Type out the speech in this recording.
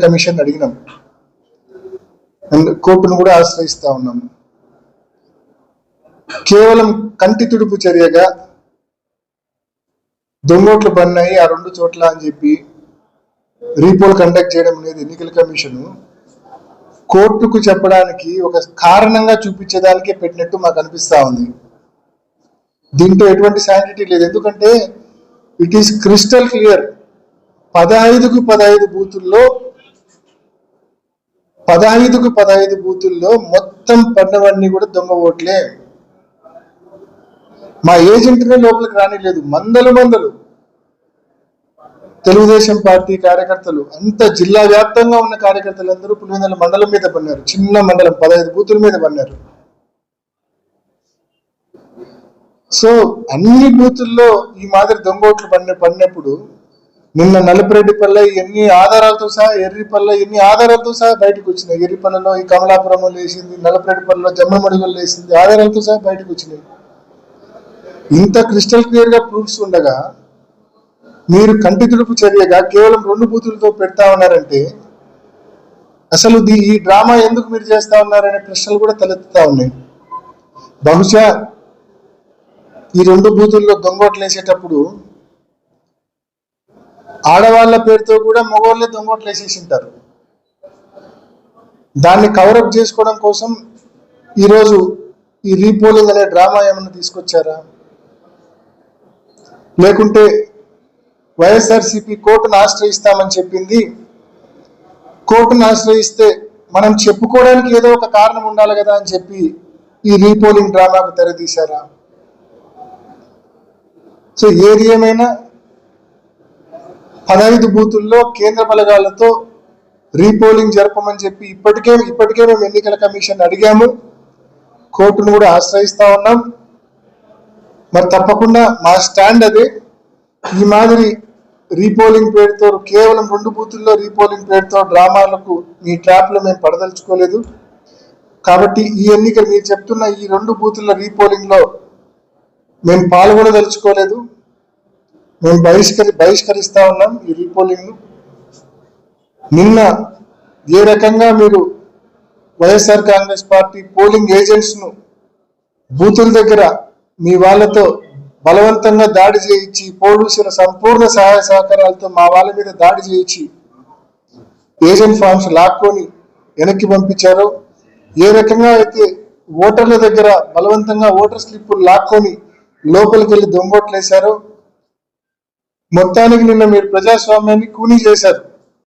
Commission అడిగినాం, కోర్టును కూడా ఆశ్రయిస్తా ఉన్నాం. కేవలం కంటి తుడుపు చర్యగా దొంగోట్లు పన్నాయి ఆ 2 చోట్ల అని చెప్పి రీపోల్ కండక్ట్ చేయడం అనేది ఎన్నికల కమిషన్ కోర్టుకు చెప్పడానికి ఒక కారణంగా చూపించేదానికే పెట్టినట్టు మాకు అనిపిస్తా ఉంది. దీంట్లో ఎటువంటి శాంటిటీ లేదు. ఎందుకంటే ఇట్ ఈస్ క్రిస్టల్ క్లియర్. 15కు 15 బూతుల్లో మొత్తం పడినవన్నీ కూడా దొంగ ఓట్లే. మా ఏజెంట్నే లోపలికి రానిలేదు. మందలు తెలుగుదేశం పార్టీ కార్యకర్తలు, అంత జిల్లా వ్యాప్తంగా ఉన్న కార్యకర్తలందరూ పులివెందుల మండలం మీద పన్నారు. చిన్న మండలం 15 బూతుల మీద పన్నారు. సో అన్ని బూతుల్లో ఈ మాదిరి దొంగోట్లు పడినప్పుడు నిన్న నలపరెడ్డిపల్లె ఎన్ని ఆధారాలతో సహా, ఎర్రిపల్లె ఎన్ని ఆధారాలతో సహా బయటకు వచ్చినాయి. ఎర్రిపల్లెలో ఈ కమలాపురంలో లేచింది, నలపరెడ్డిపల్లెలో జమ్మమడుగులు లేచింది, ఆధారాలతో సహా బయటకు వచ్చినాయి. ఇంత క్రిస్టల్ క్లియర్ గా ప్రూఫ్స్ ఉండగా మీరు కంటి తుడుపు చర్యగా కేవలం 2 బూతులతో పెడతా ఉన్నారంటే అసలు ఈ డ్రామా ఎందుకు మీరు చేస్తా ఉన్నారనే ప్రశ్నలు కూడా తలెత్తుతా ఉన్నాయి. బహుశా ఈ 2 బూతుల్లో దొంగోట్లు వేసేటప్పుడు ఆడవాళ్ళ పేరుతో కూడా మగవాళ్ళే దొంగోట్లు వేసేసి ఉంటారు. దాన్ని కవరప్ చేసుకోవడం కోసం ఈరోజు ఈ రీపోలింగ్ అనే డ్రామా ఏమన్నా తీసుకొచ్చారా? లేకుంటే వైఎస్ఆర్సీపీ కోర్టును ఆశ్రయిస్తామని చెప్పింది, కోర్టును ఆశ్రయిస్తే మనం చెప్పుకోవడానికి ఏదో ఒక కారణం ఉండాలి కదా అని చెప్పి ఈ రీపోలింగ్ డ్రామాకు తెరదీశారా? సో ఏది ఏమైనా 15 బూతుల్లో కేంద్ర బలగాలతో రీపోలింగ్ జరపమని చెప్పి ఇప్పటికే మేము ఎన్నికల కమిషన్ అడిగాము, కోర్టును కూడా ఆశ్రయిస్తా ఉన్నాం. మరి తప్పకుండా మా స్టాండ్ అదే. ఈ మాదిరి రీపోలింగ్ పేరుతో కేవలం 2 బూతుల్లో రీపోలింగ్ పేరుతో డ్రామాలకు మీ ట్రాప్లో మేము పడదలుచుకోలేదు. కాబట్టి ఈ ఎన్నికలు మీరు చెప్తున్న ఈ 2 బూతుల రీపోలింగ్లో మేము పాల్గొనదలుచుకోలేదు. మేము బహిష్కరిస్తా ఉన్నాం ఈ రీపోలింగ్ను. నిన్న ఏ రకంగా మీరు వైఎస్ఆర్ కాంగ్రెస్ పార్టీ పోలింగ్ ఏజెంట్స్ను బూతుల దగ్గర మీ వాళ్ళతో బలవంతంగా దాడి చేయించి, పోలీసుల సంపూర్ణ సహాయ సహకారాలతో మా వాళ్ళ మీద దాడి చేయించి ఏజెంట్ ఫామ్స్ లాక్కొని వెనక్కి పంపించారో, ఏ రకంగా అయితే ఓటర్ల దగ్గర బలవంతంగా ఓటర్ స్లిప్పులు లాక్కొని లోపలికి వెళ్ళి దొంగోట్లు వేశారో, మొత్తానికి నిన్న మీరు ప్రజాస్వామ్యాన్ని కూనీ చేశారు.